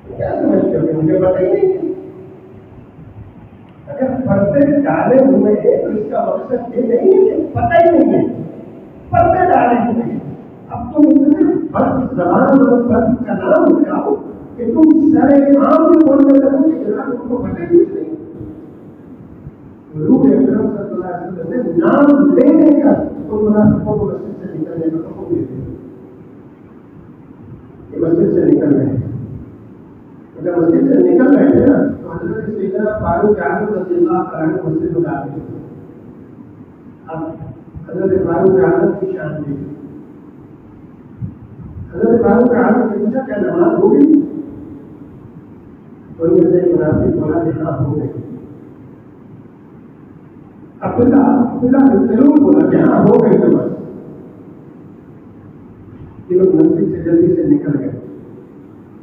کیا سمجھتے ہو کہ مجھے پتہ ہی نہیں ہے؟ اگر پردے ڈالے ہوئے ہیں تو اس کا مقصد یہ نہیں ہے کہ پتہ ہی نہیں ہے، پردے ڈالے ہوئے ہیں. اب تم اتنے فرق زبان اور فرق کا نام اٹھاؤ کہ تم سارے عام میں بولنے لگو کہ جناب ان کو پتہ ہی کچھ نہیں. حضور اکرم صلی اللہ علیہ وسلم نے نام لینے کا تو منافقوں کو مسجد سے نکلنے کا حکم دے دیا کہ مسجد سے نکل رہے ہیں. جب مسجد سے نکل رہے تھے نا تو حضرت سیدنا فاروق اعظم رضی اللہ عنہ مسجد میں داخل ہوئے. اب حضرت فاروق اعظم کی شان دیکھی. حضرت فاروق اعظم نے پوچھا کیا نماز ہو گئی؟ تو ان میں سے ایک منافق بولا کہ ہاں ہو گئی. عبداللہ بن سلول بولا کہ ہاں ہو گئی نماز. یہ لوگ مسجد سے جلدی سے نکل گئے.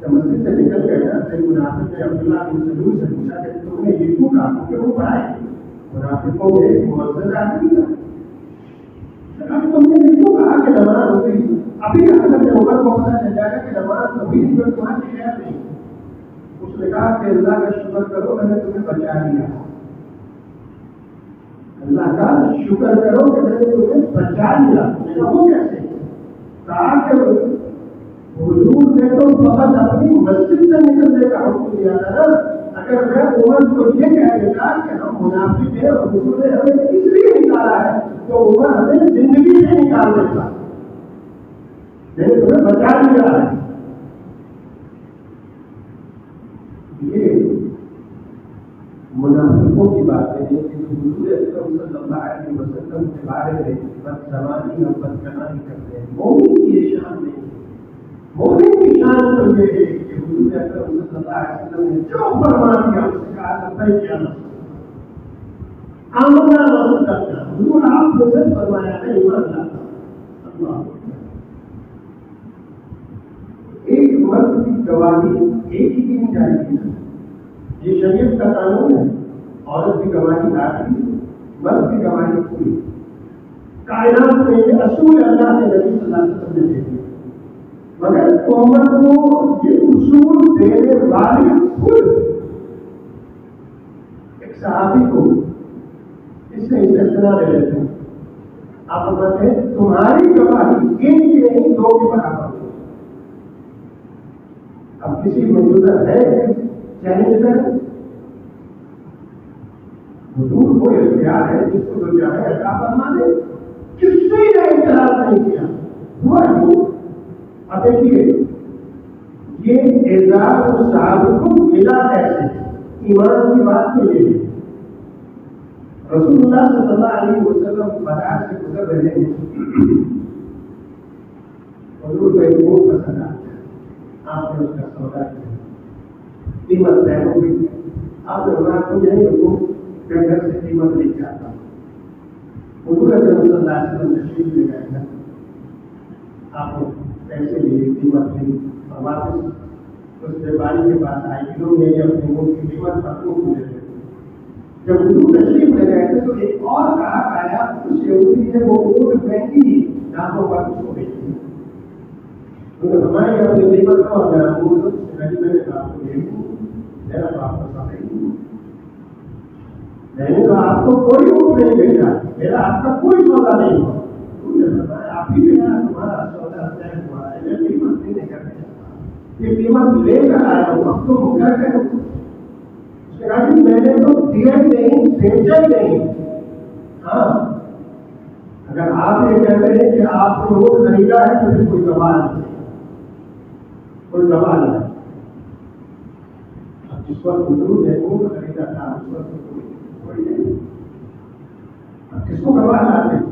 جب مسجد سے نکل گئے نا تو منافق نے عبداللہ بن سلول سے پوچھا کہ تم نے یہ کیوں کہا کیونکہ وہ پڑھائے. منافقوں میں ایک معزز آدمی تھا. تم نے یہ کیوں کہا کہ نماز ہو گئی؟ ابھی حضرت عمر کو پتہ چل جائے گا کہ نماز ابھی بھی تمہاری خیر نہیں. اس نے کہا کہ اللہ کا شکر کرو میں نے تمہیں بچا لیا. اللہ کا شکر کرو کہ میں نے تمہیں بچا لیا. وہ کیسے؟ کہا کہ حضور نے تو فقط اپنی مسجد سے نکلنے کا حکم دیا تھا نا. اگر میں عمر کو یہ کہہ دیتا کہ ہم منافق ہیں اور حضور نے ہمیں اس لیے نکالا ہے تو عمر ہمیں زندگی سے نکال دیتا. میں نے تمہیں بچا لیا ہے. یہ منافقوں کی باتیں ہیں کہ حضور اکرم صلی اللہ علیہ وسلم کے بارے میں بدزبانی اور بدکلامی کرتے ہیں. مومن کی یہ شان نہیں ہے. مومن کی شان تو یہ ہے کہ حضور اکرم صلی اللہ علیہ وسلم نے جو فرما دیا اس سے کہا لبیک یا رسول آمنا وصدقنا. حضور آپ نے سے فرمایا میں ایمان لاتا. اللہ ایک مرد کی گواہی ایک ہی دن جائے گی. یہ شریعت کا قانون ہے. عورت کی گواہی آخری، مرد کی گواہی پوری. کائنات میں یہ اصول اللہ کے نبی صلی اللہ علیہ وسلم نے دے دیا. مگر امت کو یہ اصول دینے والے خود ایک صحابی کو اس سے استثنا دے لیتے ہیں. آپ فرماتے ہیں تمہاری گواہی ایک کی نہیں دو کے برابر ہو. اب کسی موجودہ ہے چیلنج کریں. حضور کو اختیار ہے جس کو جو چاہے عطا فرما دے. کسی نے اعتراض نہیں کیا. ہوا کیوں؟ اب دیکھیے یہ اعزاز صاحب کو ملا کیسے؟ ایمان کی بات تو یہ ہے. رسول اللہ صلی اللہ علیہ وسلم بازار سے گزر رہے ہیں. حضور کو ایک بہت پسند آتا ہے. آپ نے اس کا سودا کیا، قیمت طے ہو گئی. آپ نے بنا کو یہی رکو کہ گھر سے قیمت لے کے آتا. حضور اکرم صلی اللہ علیہ وسلم تشریف لے گئے تھے. آپ نے پیسے لیے، قیمت لی اور واپس اس بیپاری کے پاس آئے کہ لوگ میری اپنے ملک کی قیمت پر کو پوچھے تھے. جب حضور تشریف لے گئے تھے تو ایک اور گاہک آیا. اس یہودی نے وہ اونٹ مہنگی داموں پر اس کو بیچی. انہوں نے ہماری اپنی قیمت کو اگر آپ کو میں نے آپ کو لے لوں میرا تو آپ کو سمجھ لوں. میں نے تو آپ کو کوئی اونٹ نہیں بھیجا، میرا آپ کا کوئی سودا نہیں ہوا. آپ ہی میرا تمہارا سودا طے ہوا ہے. میں قیمت نہیں کرنے چاہتا، یہ قیمت لے کر آیا ہوں. اب تو مکر گئے. اس نے کہا کہ میں نے تو دیا ہی نہیں، بھیجا ہی نہیں. ہاں اگر آپ یہ کہتے ہیں کہ آپ نے وہ خریدا ہے تو پھر کوئی سوال نہیں، کوئی سوال نہیں. اب جس وقت حضور نے وہ خریدا تھا اس وقت کوئی نہیں. اب کس کو سوال آتے ہیں؟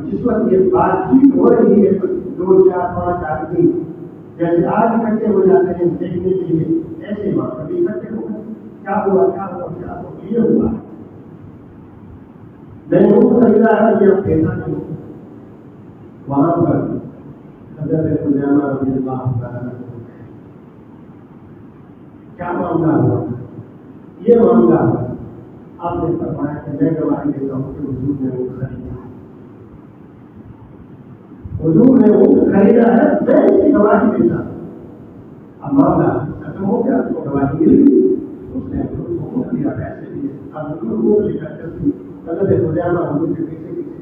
جس وقت یہ بات چیت ہو رہی ہے تو 2 4 5 آدمی جیسے آج اکٹھے ہو جاتے ہیں دیکھنے کے لیے، ایسے وہاں کبھی اکٹھے ہو گئے. کیا ہوا کیا ہوا کیا ہوا؟ یہ ہوا میں نے وہ خریدا ہے کہ اب پیسہ نہیں. وہاں پر حضرت خزیمہ رضی اللہ عنہ کیا معاملہ ہوا؟ یہ معاملہ ہوا. آپ نے فرمایا کہ میں گواہی دیتا ہوں کہ حضور نے وہ خریدا. حضور نے وہ خریدا ہے، میں اس کی گواہی دیتا. اب معاملہ ختم ہو گیا، اس کو گواہی مل گئی، اس نے حکم دیا، پیسے دیے، اب حضور لے کر چلتی حضرت خزیمہ حضور کے پیچھے پیچھے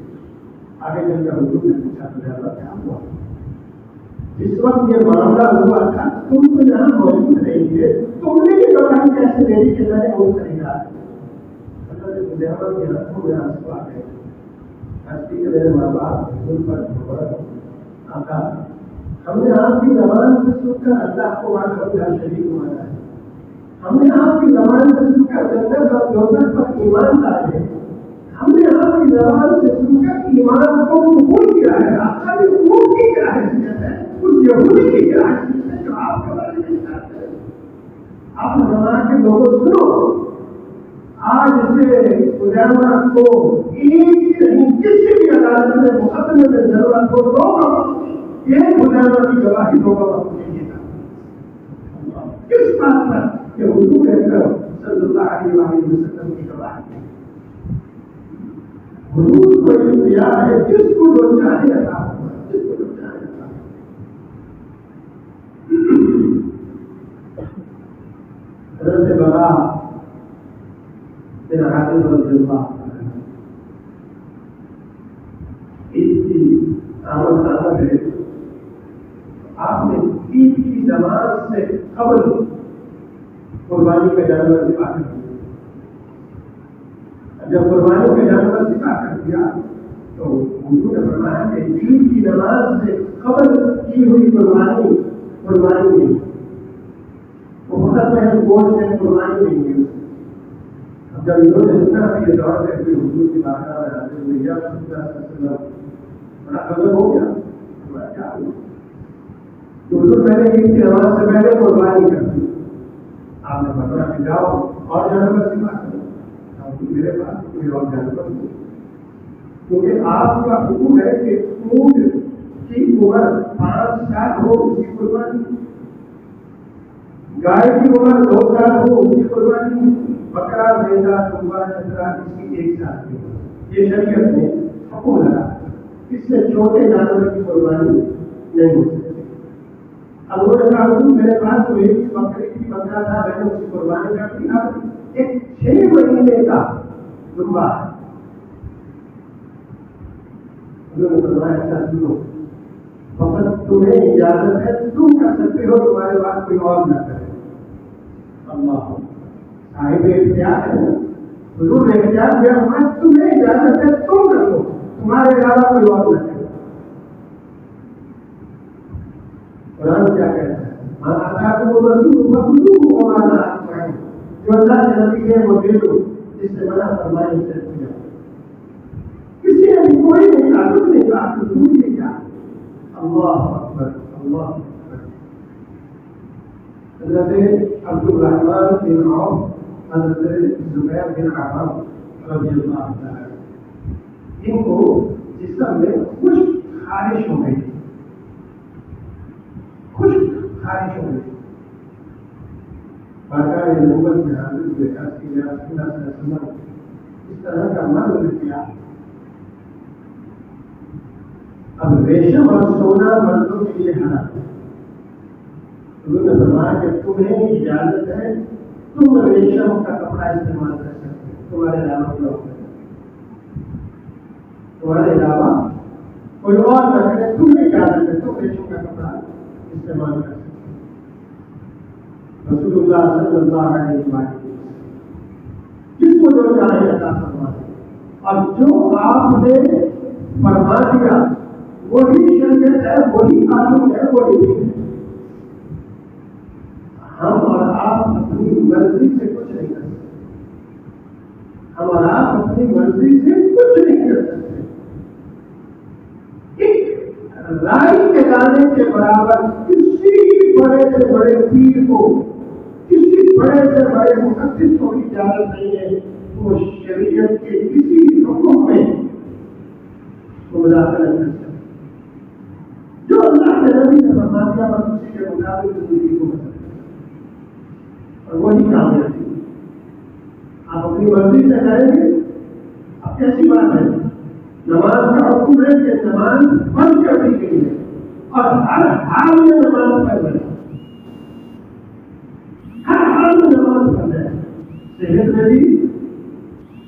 آگے چل کر حضور نے پوچھا خزیمہ کیا ہوا؟ جس وقت یہ معاملہ ہوا تھا تم تو یہاں موجود نہیں تھے، تم نے یہ گواہی کیسے دے دی کہ میں نے وہ خریدا؟ حضرت خزیمہ کی آنکھوں میں آنسو آ گئے، ہستی کے میرے ماں باپ حضور پر بھروسہ آقا ہم نے آپ کی زبان سے سن کر اللہ کو وحدہ لا شریک مانا ہے، ہم نے آپ کی زبان سے سن کر جنت اور دوزخ پر ایمان لائے ہیں، ہم نے آپ کی زبان سے سن کر ایمان کو قبول کیا ہے۔ آپ کا قبول کی کیا حیثیت ہے؟ اس یہودی کی کیا حیثیت ہے جو آپ کے بارے میں چاہتے ہیں؟ آپ زمانہ کے لوگوں سنو، آج سے خزیمہ کو ایک نہیں کسی بھی عدالت میں مقدمے میں ضرورت ہو تو یہ خزیمہ کی گواہی ہوگا وقت چاہیے تھا۔ کس بات پر کہ حضور اکرم صلی اللہ علیہ وسلم کی گواہی ہے۔ حضور کو اختیار ہے جس کو جو چاہے عطا ہوگا، جس کو جو چاہے عطا ہوگا۔ حضرت براء بن عازب رضی اللہ عنہ عید کی آمد ہے، آپ نے عید کی نماز سے قبل قربانی کا جانور ذبح کر دیا۔ جب قربانی کا جانور ذبح کر دیا تو حضور نے فرمایا کہ عید کی نماز سے قبل کی ہوئی قربانی نہیں، وہ فقط محض گوشت ہے، قربانی نہیں ہے۔ اب جب انہوں نے سنا کہ یہ دور ہے کہ حضور کی بارگاہ میں حاضر ہوئے، یا رسول اللہ صلی اللہ علیہ وسلم بڑا غضب ہو گیا، کیا ہوا؟ تو حضور میں نے عید کی نماز سے پہلے قربانی کر دی۔ آپ نے فرمایا کہ جاؤ اور جانور ذبح کرو، میرے پاس کوئی اور جانور نہیں، کیونکہ آپ کا حکم ہے کہ اونٹ کی عمر 5 سال ہو اس کی قربانی، گائے کی عمر 2 سال ہو اس کی قربانی، بکرا بھیڑا دمبا چترا اس کی 1 سال کی عمر۔ یہ شریعت نے حکم لگا، اس سے چھوٹے جانور کی قربانی نہیں ہو سکتی۔ اب انہوں نے کہا حضور میرے پاس تو ایک بکری کی بکرا تھا، میں نے اس کی قربانی کر دی، اب ایک 6 مہینے کا دمبا ہے۔ انہوں نے فرمایا اچھا سنو، فقط تمہیں اجازت ہے، تم کر سکتے ہو، تمہارے پاس کوئی اور نہ کرے۔ اللہ صاحب اختیار ہے نا، حضور نے اختیار دیا، تمہیں اجازت ہے، تم کرو، تمہارے علاوہ کوئی اور نہ کرے۔ قرآن کیا کہتا ہے؟ مَا آتَاكُمُ الرَّسُولُ فَخُذُوهُ وَمَا نَهَاكُمْ عَنْهُ، جو اللہ کے نبی ہے وہ دے دو، جس سے منع فرمائے اسے دیا۔ کسی نے بھی کوئی نہیں کہا، کچھ نہیں کہا، حضور نے کیا؟ اللہ اکبر، اللہ اکبر۔ حضرت عبد الرحمن بن عوف، حضرت زبیر بن عوام رضی اللہ عنہ، ان کو جسم میں خشک خارش ہو گئی، خارش ہو گئی۔ بارگاہ نبوت میں حاضر ہوئے، عرض کی یا رسول اللہ صلی اللہ علیہ وسلم اس طرح کا مرض کیا؟ اب ریشم اور سونا مردوں کے لیے حرام ہے۔ انہوں نے فرمایا کہ تمہیں اجازت ہے، تم ریشم کا کپڑا استعمال کر سکتے ہو، تمہارے علاوہ کوئی اور کرے، تمہارے علاوہ کوئی اور نہ کرے، تمہیں اجازت ہے، تم ریشم کا کپڑا استعمال کر سکتے ہو۔ رسول اللہ صلی اللہ علیہ وسلم جس کو جو چاہے عطا فرما دے، اور جو آپ نے فرما دیا وہی شریعت ہے، وہی قانون ہے، وہی دین ہے۔ ہم اور آپ اپنی مرضی سے کچھ نہیں کر سکتے، ہم اور آپ اپنی مرضی سے کچھ نہیں کر سکتے۔ ایک رائی کے دانے کے برابر کسی بڑے سے بڑے پیر کو، کسی بڑے سے بڑے محدث کو بھی اجازت نہیں ہے وہ شریعت کے کسی بھی حکم میں مداخلت کر سکتے۔ جو اللہ کے نبی نے فرما دیا بس اسی کے مطابق زندگی کو بسر اور وہی کامیابی۔ آپ اپنی مرضی سے کریں گے، اب کیسی بات ہے؟ نماز کا حکم ہے کہ نماز بند کر دی گئی ہے اور ہر حال میں نماز پڑھ رہے ہیں۔ صحت میں بھی،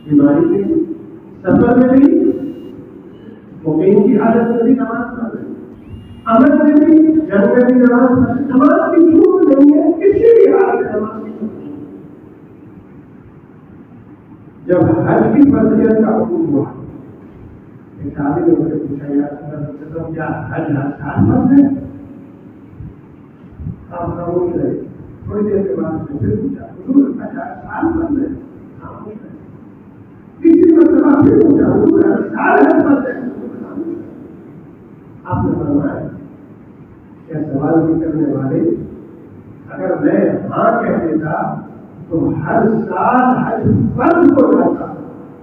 بیماری میں بھی، سفر میں بھی، مقیم کی حالت میں بھی نماز پڑھ رہے، امن میں بھی، جنگ میں بھی نماز پڑھ رہے. نماز کی چھوٹ نہیں ہے، کسی بھی حالت میں نماز کی چھوٹ نہیں ہے. جب حج کی فرضیت کا حکم ہوا، ایک صحابی نے مجھے پوچھا، یا رسول اللہ کیا حج ہر سال فرض ہے؟ آپ خاموش رہے. تھوڑی دیر کے بعد سے پھر پوچھا، حضور حج ہر سال فرض ہے؟ خاموش رہے. تیسری مرتبہ پھر پوچھا، حضور ہر سال حج فرض ہے؟ خاموش رہے. آپ نے فرمایا، کیا سوال بھی کرنے والے، اگر میں ہاں کہہ دیتا تو ہر سال حج فرض ہو جاتا،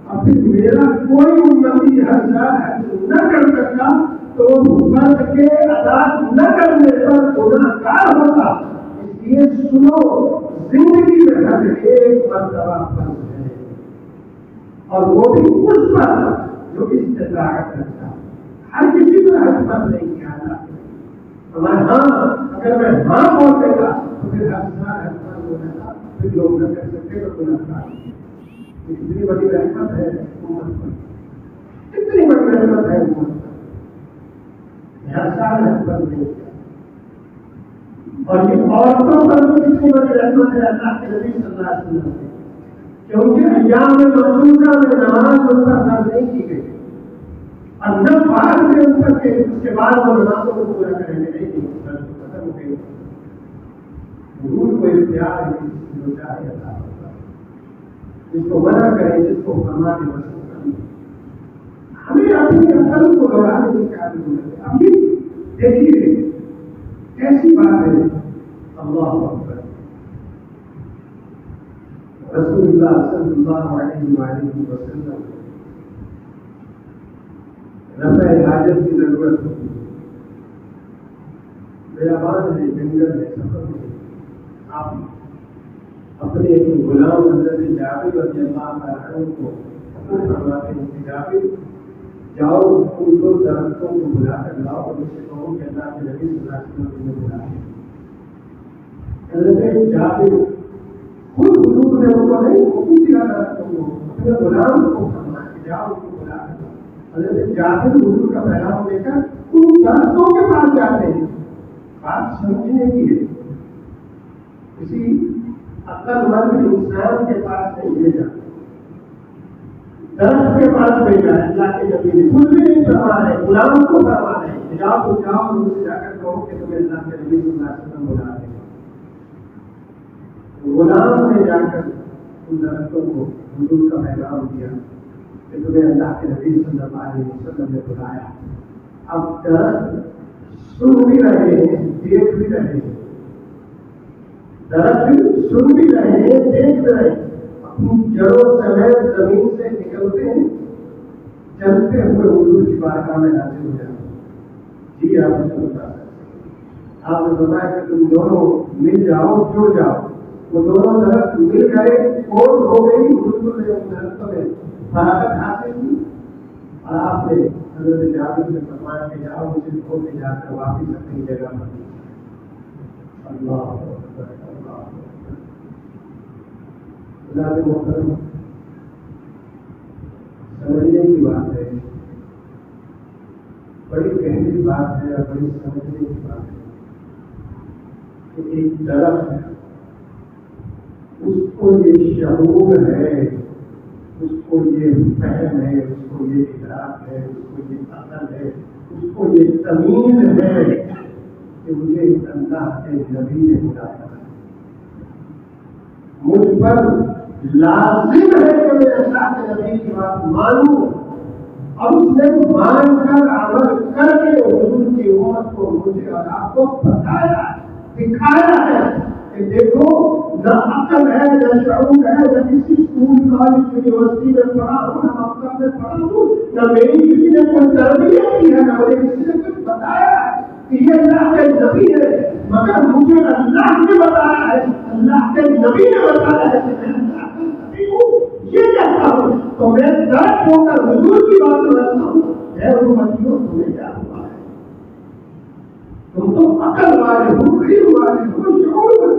اور پھر میرا کوئی امتی ہر سال حج نہ کر سکتا تو فرض کے ادا نہ کرنے پر گناہگار ہوتا. اس لیے سنو، زندگی میں حج ایک مرتبہ فرض ہے، اور وہ بھی اس پر جو استطاعت رکھتا. ہر کسی پر حج فرض نہیں کیا جاتا. اگر میں ہاں بول دے گا تو پھر ہر سال حج فرض ہو جاتا، پھر لوگ نہ کر سکتے تو گناہگار. اتنی بڑی رحمت ہے حکومت پر، اتنی بڑی رحمت ہے حکومت پر. ہر سال حج فرض نہیں کیا. اور یہ عورتوں پر بھی اتنی بڑی رحمت ہے اللہ کے نبی صلی اللہ علیہ وسلم کی، کیونکہ ایام مخصوصہ میں نماز ان پر فرض نہیں کی گئی، اور نہ بعد میں ان پر کے اس کے بعد وہ نمازوں کو پورا کریں گے. نہیں ختم ہو گئی. ضرور کو اختیار ہے جو چاہے اللہ ہوگا، جس کو منع کرے، جس کو فرما دے بس وہ کریں. ہمیں اپنی عقل کو دوڑانے کی کیا ضرورت ہے؟ ابھی دیکھیے کیسی بات ہے. اللہ اکبر. رسول اللہ صلی اللہ علیہ وآلہ وسلم رفع حاجت کی ضرورت ہوتی ہے. بیابان ہے، جنگل ہے، سفر ہے. آپ اپنے ایک غلام حضرت جابر رضی اللہ تعالیٰ عنہ کو فرماتے ہیں کہ جابر جاؤ ان کو درختوں کو بلا کر لاؤ اور اس سے کہو کہ اللہ کے نبی صلی اللہ علیہ وسلم نے بلایا. حضرت جابر خود حضور نے ان کو نہیں حکم دیا درختوں کو، اپنے غلام کو فرمایا کہ جاؤ ان کو بلا کر لاؤ. حضرت جابر حضور کا پیغام لے کر ان درختوں کے پاس جاتے ہیں. بات سمجھنے کی ہے. کسی عقل مند انسان کے پاس نہیں بھیجا، درخت کے پاس بھیجا ہے اللہ کے نبی نے. خود بھی نہیں فرما رہے، غلام کو فرما رہے ہیں جاؤ تو جاؤ اور ان سے جا کر کہو کہ تمہیں اللہ کے نبی صلی اللہ علیہ وسلم بلا رہے ہیں. غلام نے جا کر ان درختوں کو حضور کا پیغام دیا کہ تمہیں اللہ کے نبی صلی اللہ علیہ وسلم نے بلایا. اب درخت سن بھی رہے ہیں، دیکھ بھی رہے ہیں. درخت سن بھی رہے ہیں، دیکھ بھی رہے ہیں. اپنی جڑوں سمیت زمین سے نکلتے ہیں، چلتے ہوئے حضور کی بارگاہ میں حاضر ہو جاتے ہیں. جی آپ اسے بتا سکتے ہیں. آپ نے بتایا کہ تم دونوں مل جاؤ، جڑ جاؤ. وہ دونوں درخت مل گئے، کوٹ ہو گئی. حضور نے ان درختوں میں فراغت حاصل کی اور آپ نے حضرت جابر سے فرمایا کہ جاؤ اسے کھو کے جا کر واپس اپنی جگہ پر. اللہ اکبر، اللہ اکبر. اللہ کے محترم، سمجھنے کی بات ہے، بڑی گہری بات ہے اور بڑی سمجھنے کی بات ہے کہ ایک درخت ہے، اس کو یہ شعور ہے، اس کو یہ فہم ہے، اس کو یہ ادراک ہے، اس کو یہ عقل ہے، اس کو یہ تمیز ہے کہ مجھے اللہ کے نبی نے بلایا. مجھ پر لازم ہے کہ میں اللہ کے نبی کی بات مانوں اور اس نے مان کر عمل کر کے حضور کی امت کو، مجھے اور آپ کو بتایا، دکھایا ہے کہ دیکھو نہ عقل ہے، نہ شعور ہے، نہ کسی اسکول کالج یونیورسٹی میں پڑھا ہوں، نہ مکتب میں پڑھا ہوں، نہ میری کسی نے کوئی تربیت کی ہے، نہ مجھے کسی نے کچھ بتایا ہے کہ یہ اللہ کے نبی ہے، مگر مجھے اللہ نے بتایا ہے، اللہ کے نبی نے بتایا ہے کہ میں اللہ کا نبی ہوں. یہ کہتا ہوں تو میں درد ہو کر حضور کی بات کرتا ہوں. اے امتیوں، تمہیں کیا ہوا ہے؟ تم تو عقل والے ہو، علم والے ہو، شعور والے،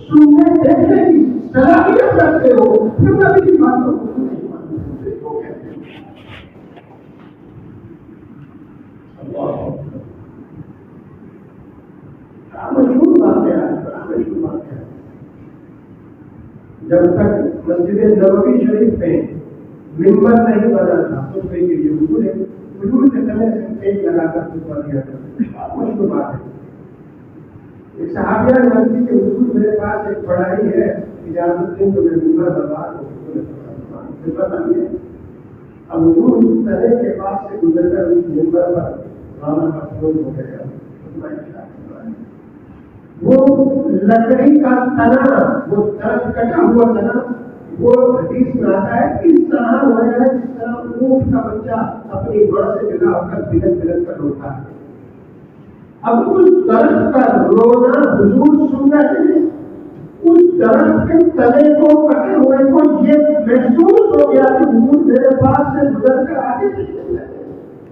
سننے دیکھنے کی صلاحیت افضلیت رکھتے ہو پھر نبی کی باتوں کو نہیں مانتے وہ کہتے ہیں مشہور واقعہ ہے، بڑا مشہور واقعہ ہے۔ جب تک مسجد نبوی شریف میں ممبر نہیں بنا تھا خطبے کے لیے حضور کے سمے سے ایک لگا کر خطبہ دیا کرتے، مشہور بات ہے۔ ایک صحابیہ نے عرض کی کہ حضور میرے پاس ایک پڑھائی ہے، اجازت دیں تو میں ممبر بنوا دوں۔ اب حضور اس طرح کے پاس سے گزر کر اس ممبر پر رانا مقبول ہو گئے۔ وہ لکڑی کا تنا، وہ درخت کٹا ہوا تنا، وہ حدیث میں آتا ہے اس طرح ہوا ہے جس طرح اونٹ کا بچہ اپنی ماں سے جدا ہو کر بلک بلک کر روتا ہے۔ اب اس درخت کا رونا حضور سن رہے ہیں، اس درخت کے تنے کو کٹے ہوئے کو یہ محسوس ہو گیا کہ حضور میرے پاس سے گزر کر آگے چلے گئے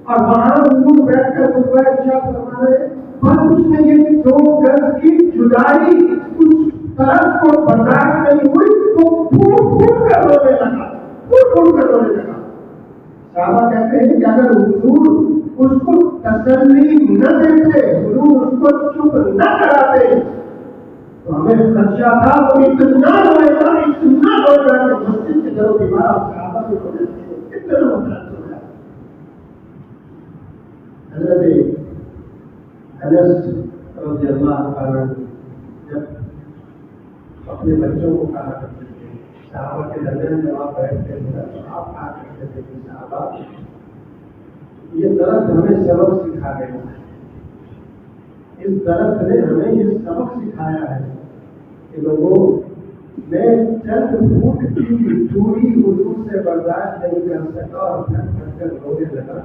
اور وہاں حضور بیٹھ کر خطبہ ارشاد فرما رہے ہیں۔ بس اس نے یہ 2 گز کی جدائی اس درخت کو برداشت نہیں ہوئی تو پھوٹ پھوٹ کر رونے لگا، پھوٹ پھوٹ کر رونے لگا۔ صحابہ کہتے ہیں کہ اگر حضور اس کو تسلی نہ دیتے، حضور اس کو چپ نہ کراتے تو ہمیں خدشہ تھا وہ اتنا روئے گا کہ مسجد کے در و دیوار صحابہ بھی رونے لگے، اتنا مطلب ہو گیا۔ حضرت انس رضی اللہ عنہ جب اپنے بچوں کو کہا کرتے تھے، صحابہ کے درمیان جب آپ بیٹھتے تھے تو آپ کہا کرتے تھے کہ صحابہ یہ درخت ہمیں سبق سکھا گیا ہے، اس درخت نے ہمیں یہ سبق سکھایا ہے کہ لوگوں میں چند فٹ کی دوری حضور سے برداشت نہیں کر سکا اور پھٹ پھٹ کر رونے لگا،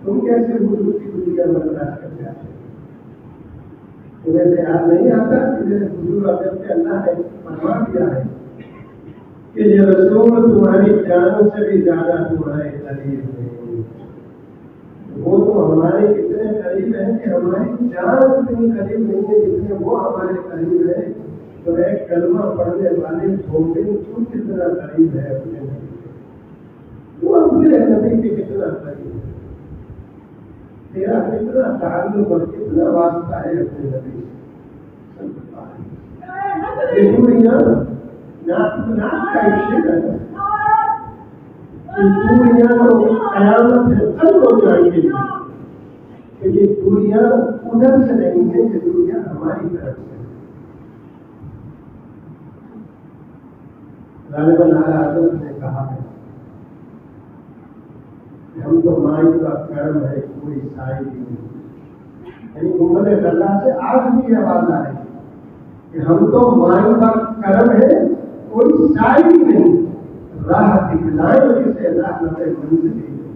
تم کیسے حضور کی دوریاں برداشت کر جاتے؟ تمہیں خیال نہیں آتا کہ حضور کے اللہ نے فرما دیا ہے کہ یہ رسول تمہاری جانوں سے بھی زیادہ تمہارے قریب ہے، وہ تو ہمارے اتنے قریب ہیں کہ ہماری جان اتنی قریب نہیں ہے جتنے وہ ہمارے قریب ہے۔ تو ایک کلمہ پڑھنے والے مومن تو کتنا قریب ہے اپنے نبی سے، وہ اپنے نبی کے کتنا قریب ہے، تیرا کتنا تعلق اور کتنا واسطہ ہے اپنے نبی سے۔ یہ دوریاں ناک کا شعر ہے، دوریاں تو قیامت ہے کل ہو جائیں گے، کہ یہ دوریاں ادھر سے نہیں ہے، یہ دوریاں ہماری طرف سے۔ غالباً اعلیٰ حضرت نے کہا ہے کہ ہم تو مائی کا کرم ہے کوئی سائی نہیں، یعنی گنبد اللہ سے آج بھی یہ آواز آ رہی ہے کہ ہم تو مائی کا کرم ہے کوئی سائی نہیں، راہ دکھلائیں جسے راہ نظر منزل ہی نہیں۔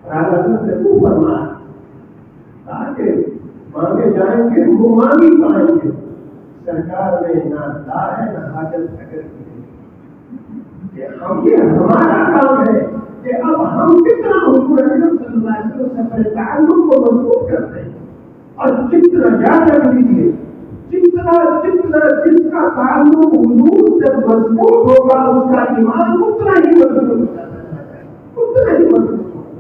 اعلیٰ حضرت نے وہ فرمایا تاکہ مانگے جائیں گے وہ مانگی پائیں گے، سرکار میں نہ لا ہے نہ حاجت اگر کی، ہم یہ ہمارا کام ہے کہ اب ہم کتنا حضور اکرم صلی اللہ علیہ وسلم سے اپنے تعلق کو مضبوط کرتے ہیں، اور جتنا یاد رکھ لیجیے جتنا جس کا تعلق حضور سے مضبوط ہوگا اس کا ایمان اتنا ہی مضبوط ہوتا ہے، اتنا ہی مضبوط ہوگا۔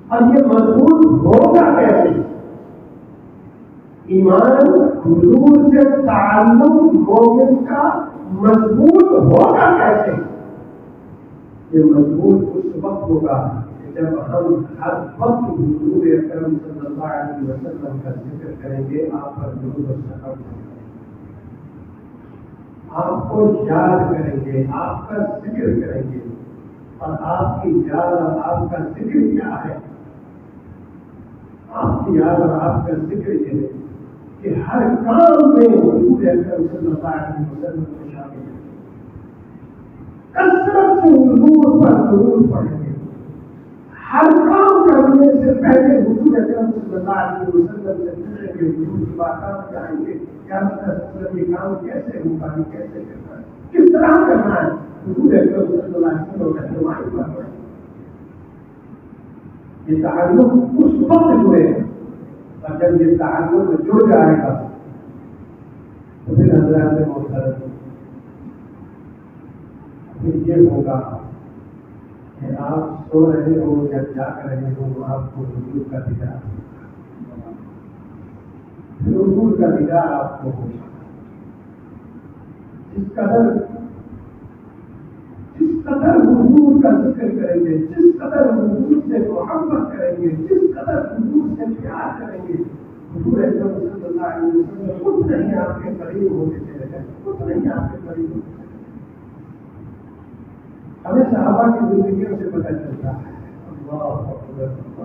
اور یہ مضبوط ہوگا کیسے؟ ایمان حضور سے تعلق مومن کا مضبوط ہوگا کیسے؟ یہ مضبوط اس وقت ہوگا کہ جب ہم ہر وقت حضور اکرم صلی اللہ علیہ وسلم کا ذکر کریں گے، آپ پر درود و سلام کریں گے، آپ کو یاد کریں گے، آپ کا ذکر کریں گے۔ اور آپ کی یاد اور آپ کا ذکر کیا ہے؟ آپ کی یاد اور آپ کا ذکر یہ ہے کہ ہر کام میں حضور اکرم صلی اللہ علیہ وسلم کو شامل ہے، کثرت سے حضور پر درود پڑھیں گے، ہر کام کرنے سے پہلے حضور اکرم صلی اللہ علیہ وسلم سے پوچھیں گے، حضور کی بات جائیں گے کیا یہ کام کیسے ہوگا، کیسے کرنا ہے، کس طرح کرنا ہے، حضور اکرم صلی اللہ علیہ وسلم کا رہنمائی کرنا ہے۔ یہ تعلق اس وقت جڑے گا، اور جب یہ تعلق جڑ جائے گا تو پھر حضرات محترم پھر یہ ہوگا کہ آپ سو رہے ہو یا جاگ رہے ہو، آپ کو حضور کا دیدار ہوگا، پھر حضور کا دیدار آپ کو ہوگا۔ جس قدر حضور کا ذکر کریں گے، جس قدر حضور سے محبت کریں گے، جس قدر حضور سے پیار کریں گے، حضور اکرم صلی اللہ علیہ وسلم خود نہیں آپ کے قریب ہوتے چلے جائیں، خود نہیں آپ کے قریب ہوتے چلے جائیں۔ ہمیں صحابہ کی زندگیوں سے پتہ چلتا ہے۔ اللہ اکبر۔